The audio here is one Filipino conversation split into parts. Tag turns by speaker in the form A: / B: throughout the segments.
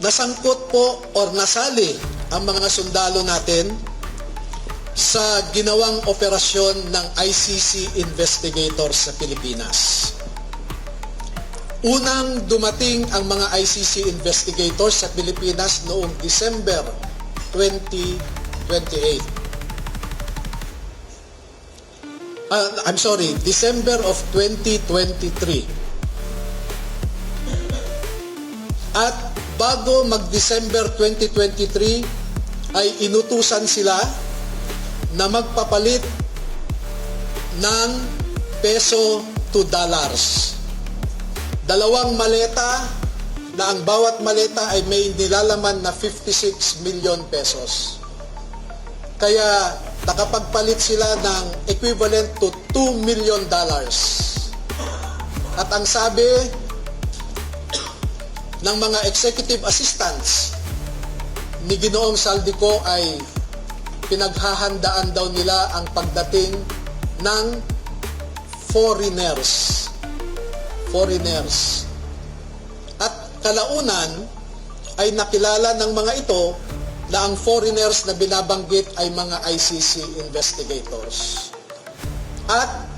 A: nasangkot po or nasali ang mga sundalo natin sa ginawang operasyon ng ICC investigators sa Pilipinas. Unang dumating ang mga ICC investigators sa Pilipinas noong December 2028. December of 2023. At bago mag-December 2023 ay inutusan sila na magpapalit ng peso to dollars. Dalawang maleta na ang bawat maleta ay may nilalaman na 56 million pesos. Kaya nakapagpalit sila ng equivalent to $2 million. At ang sabi ng mga executive assistants ni Ginoong Saldico ay pinaghahandaan daw nila ang pagdating ng foreigners. At kalaunan ay nakilala ng mga ito na ang foreigners na binabanggit ay mga ICC investigators. At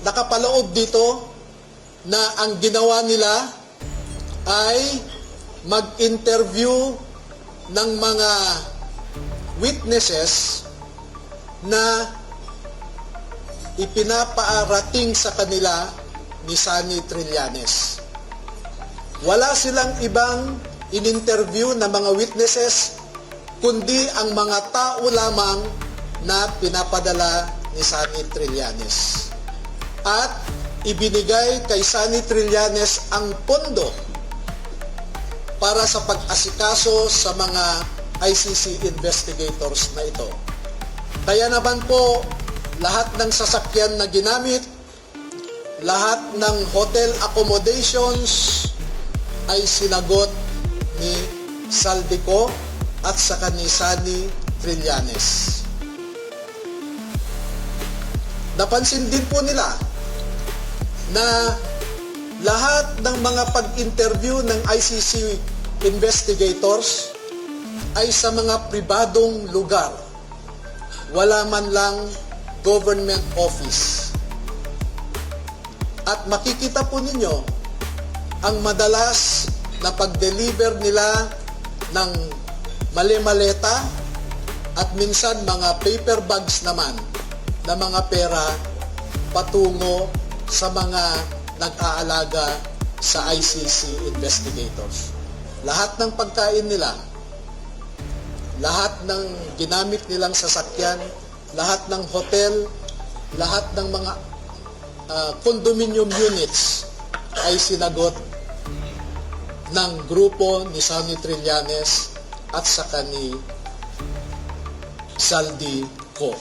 A: nakapaloob dito na ang ginawa nila ay mag-interview ng mga witnesses na ipinapaarating sa kanila ni Sunny Trillanes. Wala silang ibang in-interview na mga witnesses kundi ang mga tao lamang na pinapadala ni Sunny Trillanes. At ibinigay kay Sunny Trillanes ang pondo para sa pag-asikaso sa mga ICC investigators na ito. Kaya naman po, lahat ng sasakyan na ginamit, lahat ng hotel accommodations ay sinagot ni Saldico at saka ni Sunny Trillanes. Napansin din po nila na lahat ng mga pag-interview ng ICC investigators ay sa mga pribadong lugar. Wala man lang government office. At makikita po ninyo ang madalas na pag-deliver nila ng mali-maleta at minsan mga paper bags naman na mga pera patungo sa mga nag-aalaga sa ICC investigators. Lahat ng pagkain nila, lahat ng ginamit nilang sasakyan, lahat ng hotel, lahat ng mga condominium units ay sinagot ng grupo ni Sunny Trillanes at saka ni Saldico.